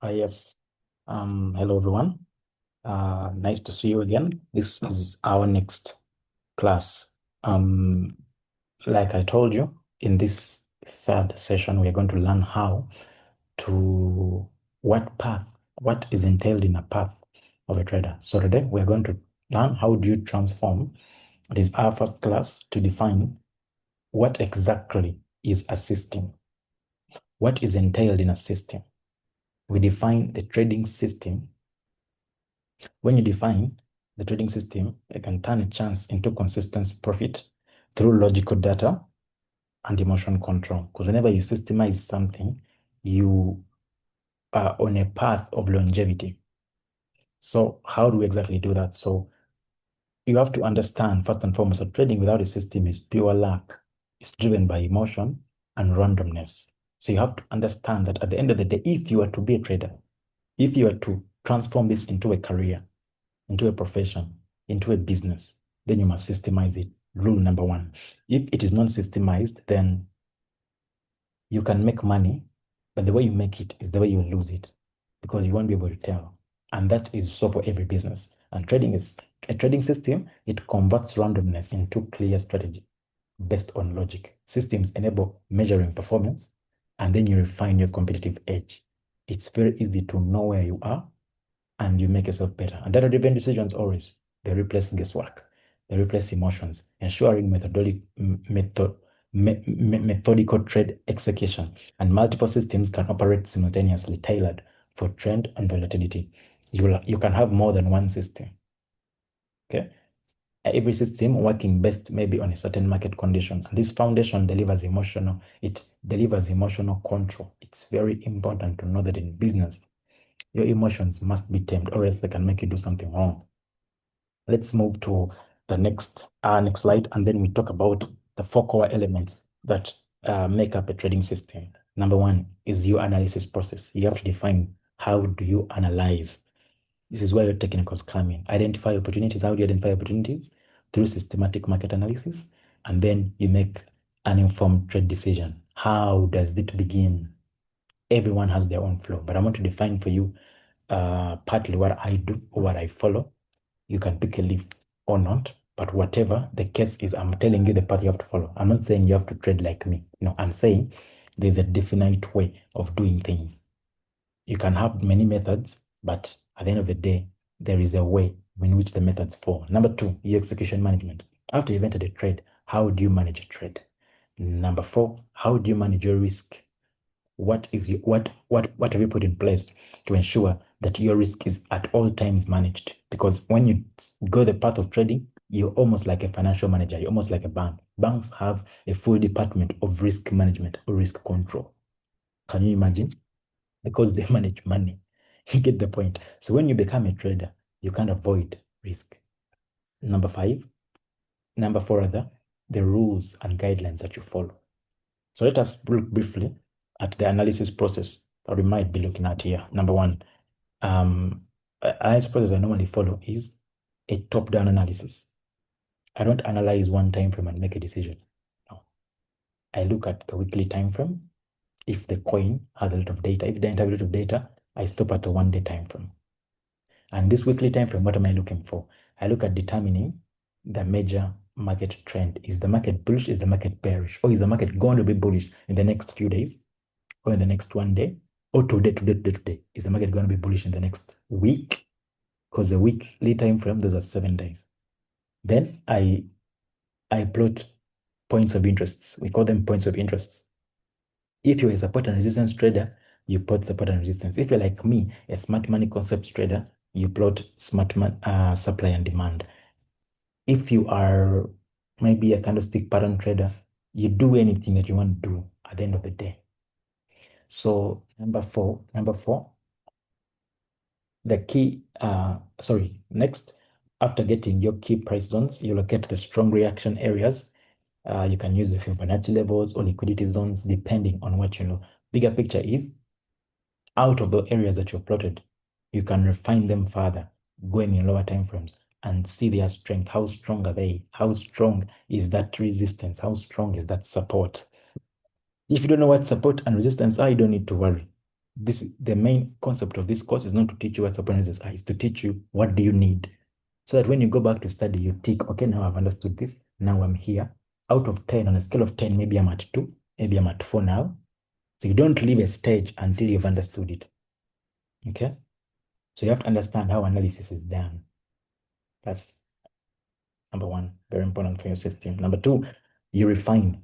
Yes. Hello everyone. Nice to see you again. This is our next class. Like I told you, in this third session, we are going to learn how to what is entailed in a path of a trader. So today we are going to learn how do you transform. It is our first class to define what exactly is a system. What is entailed in a system? We define the trading system. When you define the trading system, you can turn a chance into consistent profit through logical data and emotion control. Because whenever you systemize something, you are on a path of longevity. So how do we exactly do that? So you have to understand, first and foremost, that trading without a system is pure luck. It's driven by emotion and randomness. So you have to understand that at the end of the day, if you are to be a trader, if you are to transform this into a career, into a profession, into a business, then you must systemize it. Rule number one. If it is not systemized, then you can make money, but the way you make it is the way you lose it because you won't be able to tell. And that is so for every business. And trading is a trading system, it converts randomness into clear strategy based on logic. Systems enable measuring performance, and then you refine your competitive edge. It's very easy to know where you are and you make yourself better. And data-driven decisions always, they replace guesswork, they replace emotions, ensuring methodical trade execution. And multiple systems can operate simultaneously, tailored for trend and volatility. You can have more than one system. Okay. Every system working best maybe on a certain market condition. And this foundation it delivers emotional control. It's very important to know that in business, your emotions must be tamed or else they can make you do something wrong. Let's move to the next slide, and then we talk about the four core elements that make up a trading system. Number one is your analysis process. You have to define how do you analyze. This is where your technicals come in. Identify opportunities. How do you identify opportunities? Through systematic market analysis. And then you make an informed trade decision. How does it begin? Everyone has their own flow, but I want to define for you partly what I do or what I follow. You can pick a leaf or not, but whatever the case is, I'm telling you the path you have to follow. I'm not saying you have to trade like me. No, I'm saying there's a definite way of doing things. You can have many methods, but at the end of the day, there is a way in which the methods fall. Number two, your execution management. After you've entered a trade, how do you manage a trade? Number four, how do you manage your risk? What have you put in place to ensure that your risk is at all times managed? Because when you go the path of trading, you're almost like a financial manager, you're almost like a bank. Banks have a full department of risk management or risk control. Can you imagine? Because they manage money. You get the point. So when you become a trader, you can't avoid risk. Number four, the rules and guidelines that you follow. So let us look briefly at the analysis process that we might be looking at here. Number one, analysis process I normally follow is a top-down analysis. I don't analyze one time frame and make a decision. No. I look at the weekly time frame. If the coin has a lot of data, if it doesn't have a lot of data, I stop at a one-day time frame. And this weekly time frame, what am I looking for? I look at determining the major market trend. Is the market bullish? Is the market bearish? Or is the market going to be bullish in the next few days? Or in the next one day? Or today? Is the market going to be bullish in the next week? Because the weekly time frame, those are 7 days. Then I plot points of interest. We call them points of interest. If you're a support and resistance trader, you plot support and resistance. If you're like me, a smart money concepts trader, you plot supply and demand. If you are maybe a candlestick pattern trader, you do anything that you want to do at the end of the day. So number four, the key, next, after getting your key price zones, you locate the strong reaction areas. You can use the Fibonacci levels or liquidity zones depending on what you know. Bigger picture is, out of the areas that you've plotted, you can refine them further, going in lower time frames and see their strength. How strong are they? How strong is that resistance? How strong is that support? If you don't know what support and resistance are, you don't need to worry. the main concept of this course is not to teach you what opportunities are, it's to teach you what do you need. So that when you go back to study, you tick, okay, now I've understood this. Now I'm here. Out of 10, on a scale of 10, maybe I'm at 2, maybe I'm at 4 now. So you don't leave a stage until you've understood it. Okay? So you have to understand how analysis is done. That's number one, very important for your system. Number two, you refine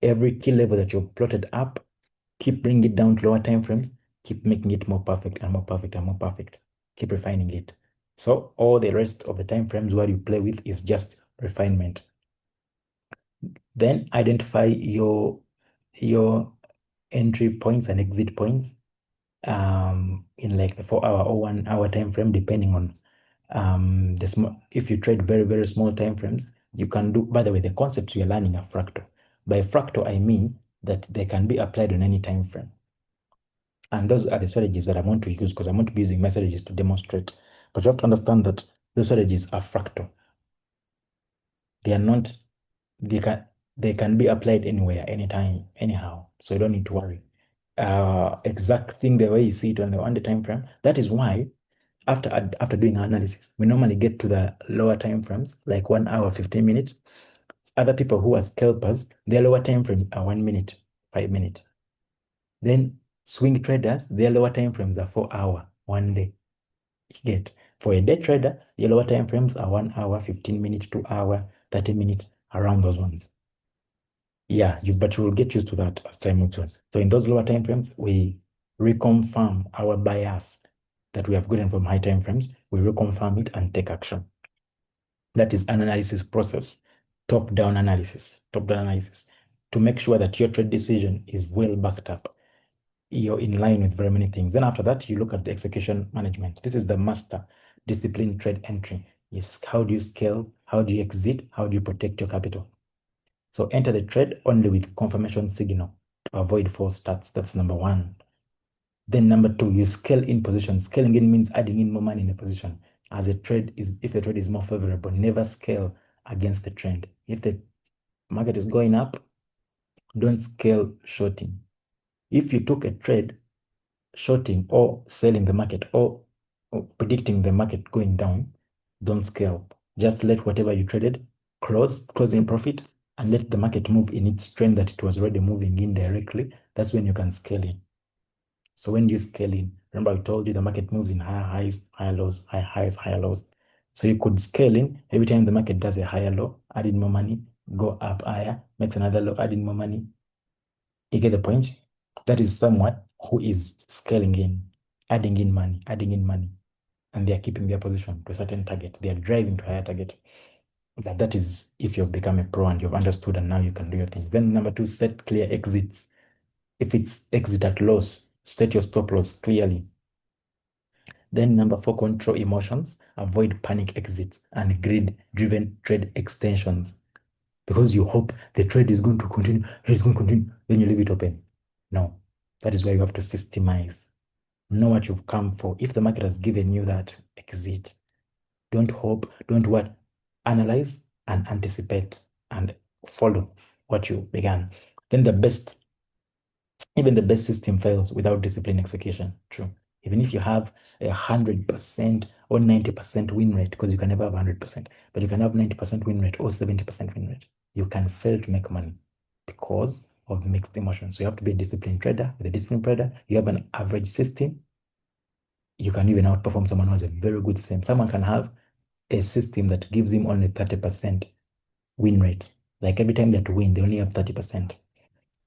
every key level that you've plotted up, keep bringing it down to lower time frames, keep making it more perfect and more perfect and more perfect. Keep refining it. So all the rest of the time frames what you play with is just refinement. Then identify your entry points and exit points in like the 4 hour or 1 hour time frame, depending on the small. If you trade very, very small time frames, you can do, by the way, the concepts we are learning are fractal. By fractal, I mean that they can be applied on any time frame. And those are the strategies that I want to use because I want to be using my strategies to demonstrate. But you have to understand that those strategies are fractal. They are not, they can be applied anywhere, anytime, anyhow. So you don't need to worry. Exact thing the way you see it on the time frame. That is why after doing analysis, we normally get to the lower time frames, like 1 hour, 15 minutes. Other people who are scalpers, their lower time frames are 1 minute, 5 minutes. Then swing traders, their lower time frames are 4 hour, 1 day. You get for a day trader, your lower time frames are 1 hour, 15 minutes, 2 hour, 30 minutes, around those ones. Yeah, but you will get used to that as time moves on. So in those lower time frames, we reconfirm our bias that we have gotten from high time frames. We reconfirm it and take action. That is an analysis process, top-down analysis, to make sure that your trade decision is well backed up. You're in line with very many things. Then after that, you look at the execution management. This is the master discipline trade entry. Is how do you scale? How do you exit? How do you protect your capital? So enter the trade only with confirmation signal to avoid false starts. That's number one. Then number two, you scale in position. Scaling in means adding in more money in a position. If the trade is more favorable, never scale against the trend. If the market is going up, don't scale shorting. If you took a trade shorting or selling the market or predicting the market going down, don't scale. Just let whatever you traded close in profit and let the market move in its trend that it was already moving in directly. That's when you can scale in. So when you scale in, remember I told you the market moves in higher highs, higher lows, higher highs, higher lows. So you could scale in every time the market does a higher low, add in more money, go up higher, makes another low, add in more money. You get the point? That is someone who is scaling in, adding in money, and they are keeping their position to a certain target. They are driving to a higher target. That is if you've become a pro and you've understood and now you can do your thing. Then number two, set clear exits. If it's exit at loss, set your stop loss clearly. Then number four, control emotions. Avoid panic exits and greed-driven trade extensions. Because you hope the trade is going to continue, then you leave it open. No, that is why you have to systemize. Know what you've come for. If the market has given you that, exit. Don't hope, don't what? Analyze and anticipate and follow what you began. Then even the best system fails without disciplined execution. True. Even if you have 100% or 90% win rate, because you can never have 100%, but you can have 90% win rate or 70% win rate, you can fail to make money because of mixed emotions. So you have to be a disciplined trader. With a disciplined trader, you have an average system. You can even outperform someone who has a very good system. Someone can have a system that gives him only 30% win rate. Like every time they have to win, they only have 30%.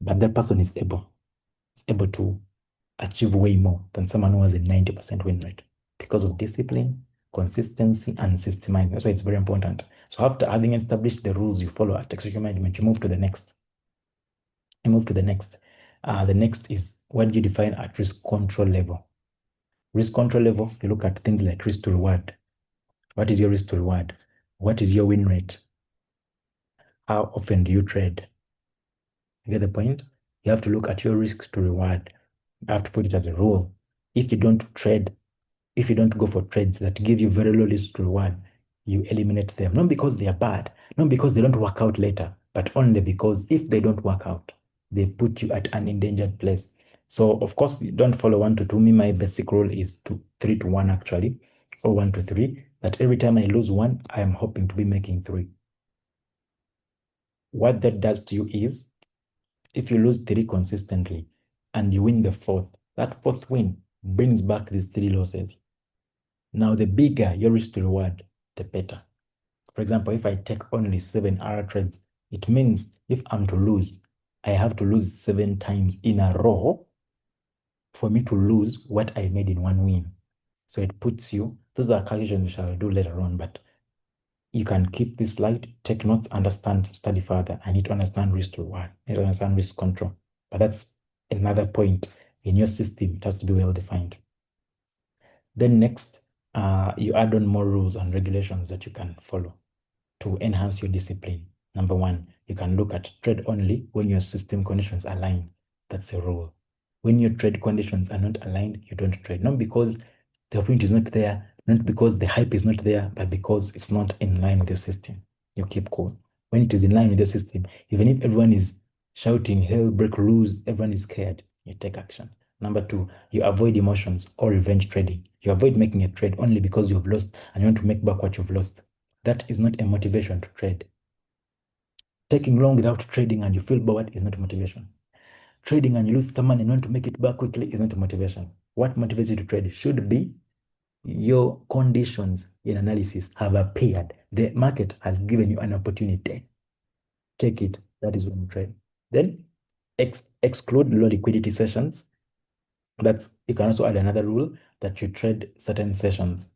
But that person is able to achieve way more than someone who has a 90% win rate because of discipline, consistency, and systemizing. That's why it's very important. So after having established the rules you follow at execution management, you move to the next. The next is what do you define at risk control level? Risk control level, you look at things like risk to reward. What is your risk to reward? What is your win rate? How often do you trade? You get the point? You have to look at your risk to reward. You have to put it as a rule. If you don't go for trades that give you very low risk to reward, you eliminate them. Not because they are bad, not because they don't work out later, but only because if they don't work out, they put you at an endangered place. So of course, you don't follow 1 to 2. Me, my basic rule is 3 to 1 actually, or 1 to 3. That every time I lose 1, I am hoping to be making 3. What that does to you is, if you lose 3 consistently and you win the 4th, that 4th win brings back these 3 losses. Now, the bigger your risk to reward, the better. For example, if I take only 7 hour trades, it means if I'm to lose, I have to lose 7 times in a row for me to lose what I made in 1 win. So it puts you, those are calculations which I'll do later on, but you can keep this slide, take notes, understand, study further. I need to understand risk to reward, I need to understand risk control. But that's another point in your system. It has to be well defined. Then next, you add on more rules and regulations that you can follow to enhance your discipline. Number 1, you can look at trade only when your system conditions align. That's a rule. When your trade conditions are not aligned, you don't trade. Not because the opportunity is not there, not because the hype is not there, but because it's not in line with your system. You keep cool. When it is in line with your system, even if everyone is shouting, hell, break, lose, everyone is scared, you take action. Number 2, you avoid emotions or revenge trading. You avoid making a trade only because you've lost and you want to make back what you've lost. That is not a motivation to trade. Taking long without trading and you feel bored is not a motivation. Trading and you lose some money and want to make it back quickly is not a motivation. What motivates you to trade should be your conditions in analysis have appeared. The market has given you an opportunity. Take it. That is when you trade. Then exclude low liquidity sessions. That's, you can also add another rule that you trade certain sessions.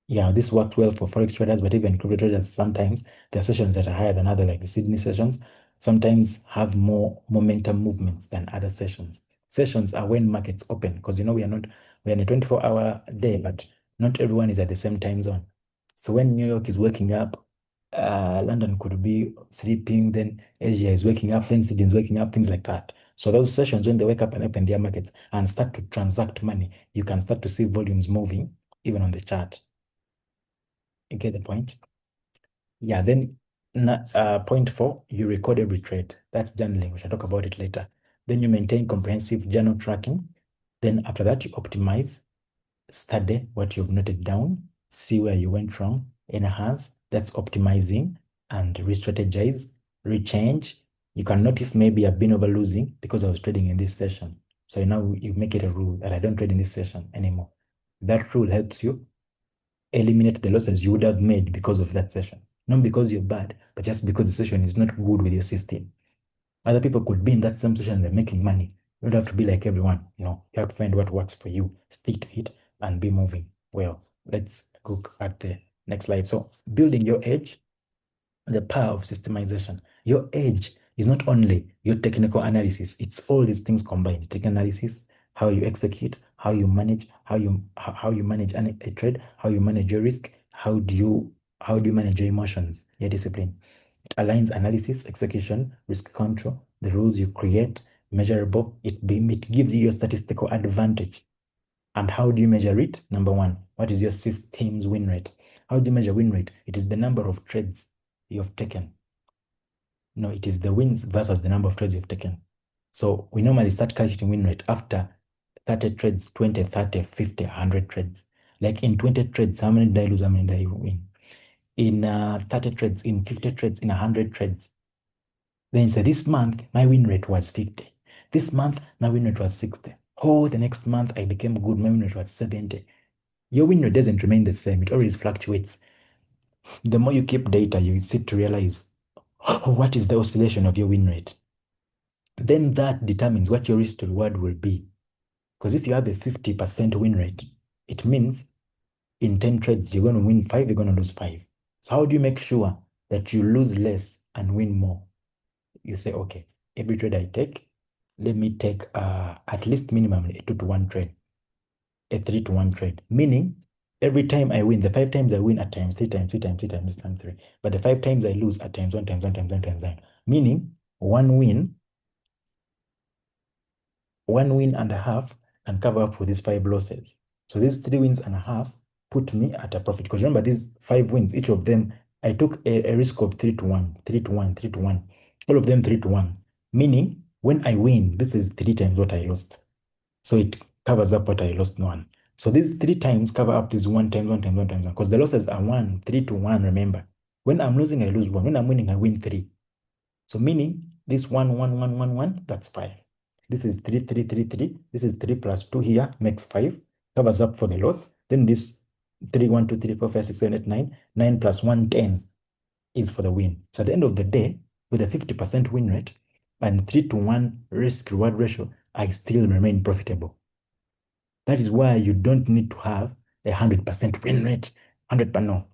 Yeah, this worked well for forex traders, but even crypto traders, sometimes there are sessions that are higher than other, like the Sydney sessions, sometimes have more momentum movements than other sessions. Sessions are when markets open, because we are in a 24-hour day, but not everyone is at the same time zone. So when New York is waking up, London could be sleeping, then Asia is waking up, then Sydney is waking up, things like that. So those sessions, when they wake up and open their markets and start to transact money, you can start to see volumes moving even on the chart. You get the point? Yeah, then point 4, you record every trade. That's journaling. We shall talk about it later. Then you maintain comprehensive journal tracking. Then after that, you optimize, study what you've noted down, see where you went wrong, enhance, that's optimizing, and re-strategize, rechange. You can notice maybe I've been over losing because I was trading in this session. So now you make it a rule that I don't trade in this session anymore. That rule helps you eliminate the losses you would have made because of that session. Not because you're bad, but just because the session is not good with your system. Other people could be in that same session and they're making money. You don't have to be like everyone. You have to find what works for you, stick to it, and be moving. Well, let's look at the next slide. So, building your edge, the power of systemization. Your edge is not only your technical analysis, it's all these things combined. Technical analysis, how you execute, how you manage, how you manage a trade, how you manage your risk, how do you manage your emotions, your discipline. It aligns analysis, execution, risk control, the rules you create, measurable. It gives you your statistical advantage. And how do you measure it? Number 1, what is your system's win rate? How do you measure win rate? It is the number of trades you have taken. No, it is the wins versus the number of trades you've taken. So we normally start calculating win rate after 30 trades, 20, 30, 50, 100 trades. Like in 20 trades, how many did I lose, how many did I win? In 30 trades, in 50 trades, in 100 trades. Then you say, this month, my win rate was 50. This month, my win rate was 60. Oh, the next month, I became good, my win rate was 70. Your win rate doesn't remain the same. It always fluctuates. The more you keep data, you sit to realize, oh, what is the oscillation of your win rate? Then that determines what your risk to reward will be. Because if you have a 50% win rate, it means in 10 trades, you're going to win 5, you're going to lose 5. So how do you make sure that you lose less and win more? You say, okay, every trade I take, let me take at least minimally a 2 to 1 trade, a 3 to 1 trade. Meaning, every time I win, the 5 times I win at times 3 times, 3 times, 3 times, times 3. But the 5 times I lose at times 1 times, 1 times, 1 times 9. Meaning, one win and a half can cover up for these 5 losses. So these 3 wins and a half put me at a profit. Because remember, these 5 wins, each of them, I took a risk of 3 to 1, 3 to 1, 3 to 1. All of them 3 to 1. Meaning, when I win, this is 3 times what I lost. So it covers up what I lost one. So these 3 times cover up this 1 times 1 times 1 times 1, because the losses are 1, 3 to 1, remember. When I'm losing, I lose 1. When I'm winning, I win 3. So meaning this 1, 1, 1, 1, 1, that's 5. This is 3, 3, 3, 3. This is 3 plus 2 here makes 5. Covers up for the loss. Then this 3, 1, 2, 3, 4, 5, 6, 7, 8, 9. 9 plus 1, 10 is for the win. So at the end of the day, with a 50% win rate and 3 to 1 risk reward ratio, I still remain profitable. That is why you don't need to have a 100% win rate. 100%, no.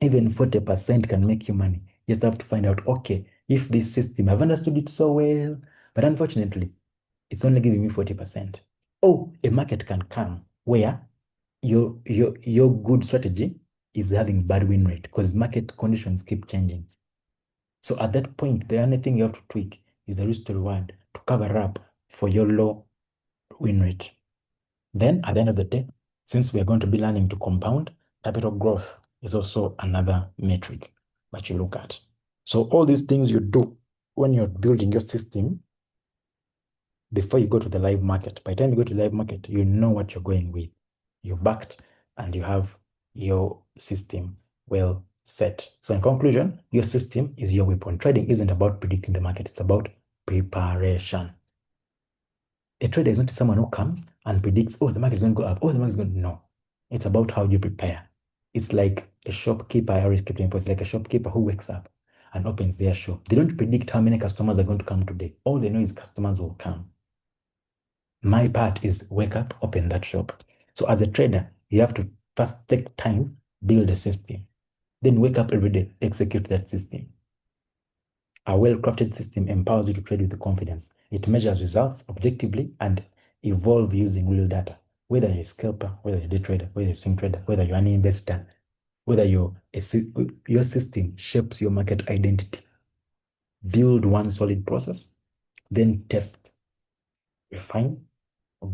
Even 40% can make you money. You just have to find out, okay, if this system, I've understood it so well, but unfortunately, it's only giving me 40%. Oh, a market can come where your good strategy is having bad win rate because market conditions keep changing. So at that point, the only thing you have to tweak is the risk to reward to cover up for your low win rate. Then at the end of the day, since we are going to be learning to compound, capital growth is also another metric that you look at. So all these things you do when you're building your system before you go to the live market. By the time you go to the live market, you know what you're going with. You're backed and you have your system well set. So in conclusion, your system is your weapon. Trading isn't about predicting the market. It's about preparation. A trader is not someone who comes and predicts, oh, the market is going to go up, oh, the market is going to... No. It's about how you prepare. It's like a shopkeeper. I always keep saying, it's like a shopkeeper who wakes up and opens their shop. They don't predict how many customers are going to come today. All they know is customers will come. My part is wake up, open that shop. So as a trader, you have to first take time, build a system. Then wake up every day, execute that system. A well-crafted system empowers you to trade with confidence. It measures results objectively and evolve using real data. Whether you're a scalper, whether you're a day trader, whether you're a swing trader, whether you're an investor, whether your system shapes your market identity. Build one solid process, then test, refine,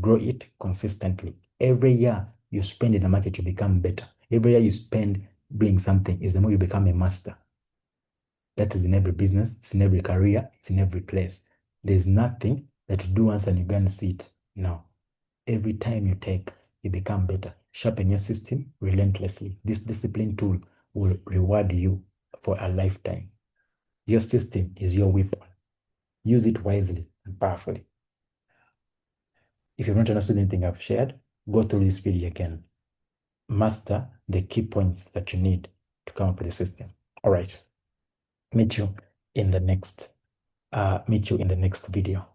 grow it consistently. Every year you spend in the market, you become better. Every year you spend doing something is the more you become a master. That is in every business, it's in every career, it's in every place. There's nothing that you do once and you go and see it. No. Every time you take, you become better. Sharpen your system relentlessly. This discipline tool will reward you for a lifetime. Your system is your weapon. Use it wisely and powerfully. If you've not understood anything I've shared, go through this video again. Master the key points that you need to come up with a system. All right. Meet you in the next video.